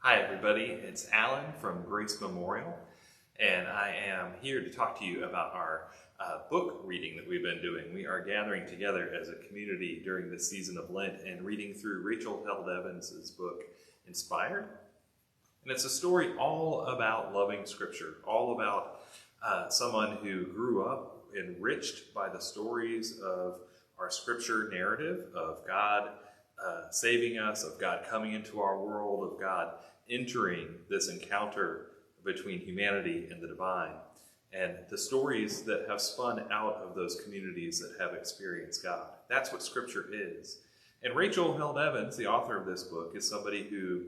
Hi everybody, it's Alan from Grace Memorial, and I am here to talk to you about our book reading that we've been doing. We are gathering together as a community during this season of Lent and reading through Rachel Held Evans' book, Inspired. And it's a story all about loving Scripture, all about someone who grew up enriched by the stories of our Scripture narrative of God saving us, of God coming into our world, of God entering this encounter between humanity and the divine, and the stories that have spun out of those communities that have experienced God. That's what Scripture is. And Rachel Held Evans, the author of this book, is somebody who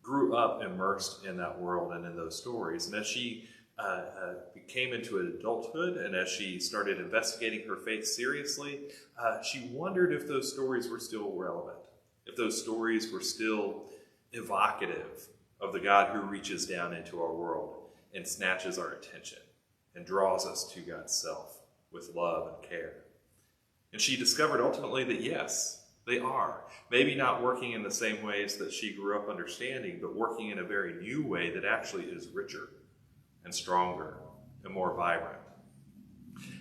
grew up immersed in that world and in those stories. And as she came into adulthood and as she started investigating her faith seriously, she wondered if those stories were still relevant, if those stories were still evocative of the God who reaches down into our world and snatches our attention and draws us to God's self with love and care. And she discovered ultimately that yes, they are. Maybe not working in the same ways that she grew up understanding, but working in a very new way that actually is richer and stronger and more vibrant.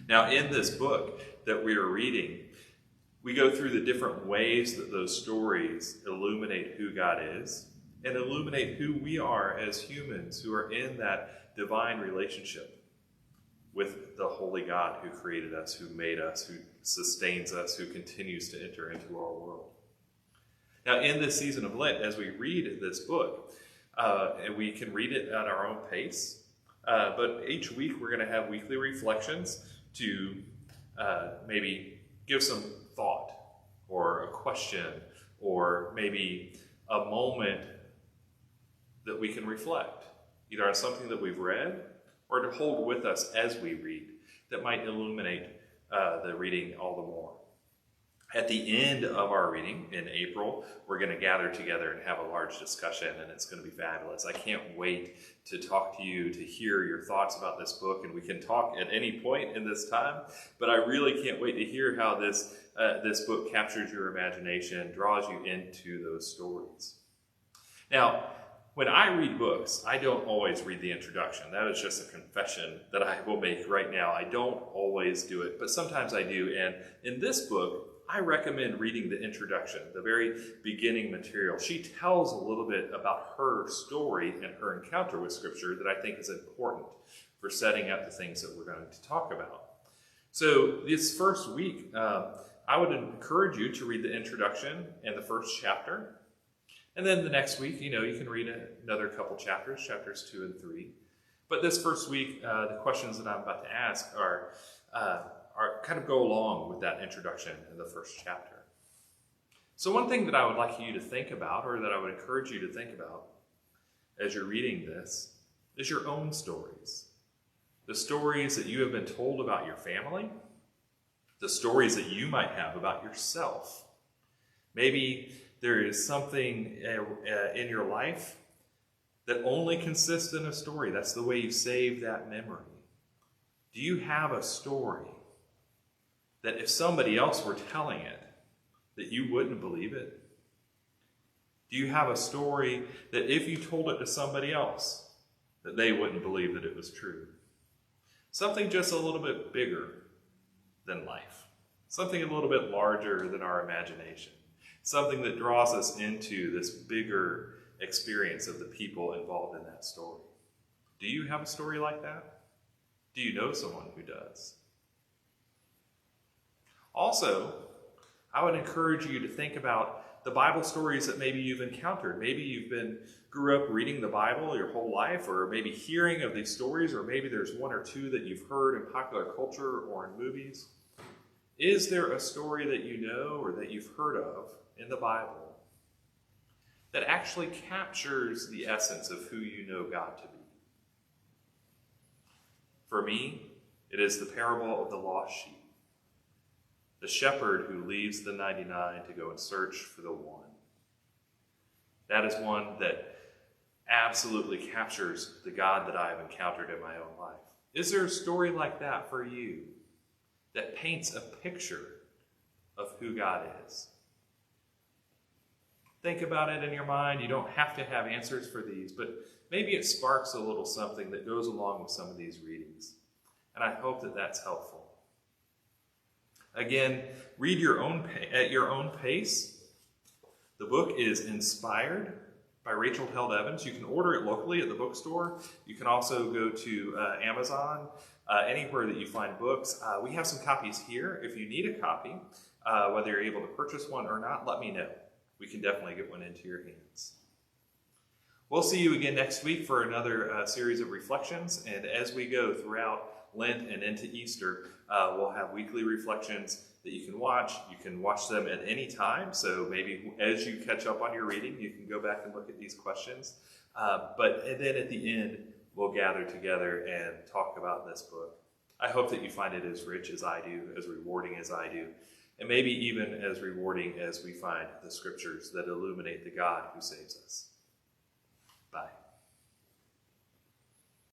Now, in this book that we are reading, we go through the different ways that those stories illuminate who God is and illuminate who we are as humans who are in that divine relationship with the holy God who created us, who made us, who sustains us, who continues to enter into our world. Now, in this season of Lent, as we read this book, and we can read it at our own pace, but each week we're going to have weekly reflections to maybe give some thought or a question or maybe a moment that we can reflect, either on something that we've read or to hold with us as we read that might illuminate the reading all the more. At the end of our reading in April, we're going to gather together and have a large discussion, and it's going to be fabulous. I can't wait to talk to you, to hear your thoughts about this book, and we can talk at any point in this time, but I really can't wait to hear how this book captures your imagination, draws you into those stories. Now, when I read books, I don't always read the introduction. That is just a confession that I will make right now. I don't always do it, but sometimes I do, and in this book, I recommend reading the introduction, the very beginning material. She tells a little bit about her story and her encounter with Scripture that I think is important for setting up the things that we're going to talk about. So this first week, I would encourage you to read the introduction and the first chapter. And then the next week, you can read another couple chapters, chapters 2 and 3. But this first week, the questions that I'm about to ask are kind of go along with that introduction in the first chapter. So one thing that I would like you to think about, or that I would encourage you to think about as you're reading this, is your own stories. The stories that you have been told about your family, the stories that you might have about yourself. Maybe there is something in your life that only consists in a story. That's the way you save that memory. Do you have a story that if somebody else were telling it, that you wouldn't believe it? Do you have a story that if you told it to somebody else, that they wouldn't believe that it was true? Something just a little bit bigger than life. Something a little bit larger than our imagination. Something that draws us into this bigger experience of the people involved in that story. Do you have a story like that? Do you know someone who does? Also, I would encourage you to think about the Bible stories that maybe you've encountered. Maybe you've grew up reading the Bible your whole life, or maybe hearing of these stories, or maybe there's one or two that you've heard in popular culture or in movies. Is there a story that you know or that you've heard of in the Bible that actually captures the essence of who you know God to be? For me, it is the parable of the lost sheep. The shepherd who leaves the 99 to go and search for the one. That is one that absolutely captures the God that I have encountered in my own life. Is there a story like that for you that paints a picture of who God is? think about it in your mind. You don't have to have answers for these, but maybe it sparks a little something that goes along with some of these readings. And I hope that that's helpful. Again, read at your own pace. The book is inspired by Rachel Held Evans. You can order it locally at the bookstore. You can also go to Amazon, anywhere that you find books. We have some copies here. If you need a copy, whether you're able to purchase one or not, let me know. We can definitely get one into your hands. We'll see you again next week for another series of reflections. And as we go throughout Lent and into Easter, we'll have weekly reflections that you can watch. You can watch them at any time. So maybe as you catch up on your reading, you can go back and look at these questions. And then at the end, we'll gather together and talk about this book. I hope that you find it as rich as I do, as rewarding as I do, and maybe even as rewarding as we find the scriptures that illuminate the God who saves us.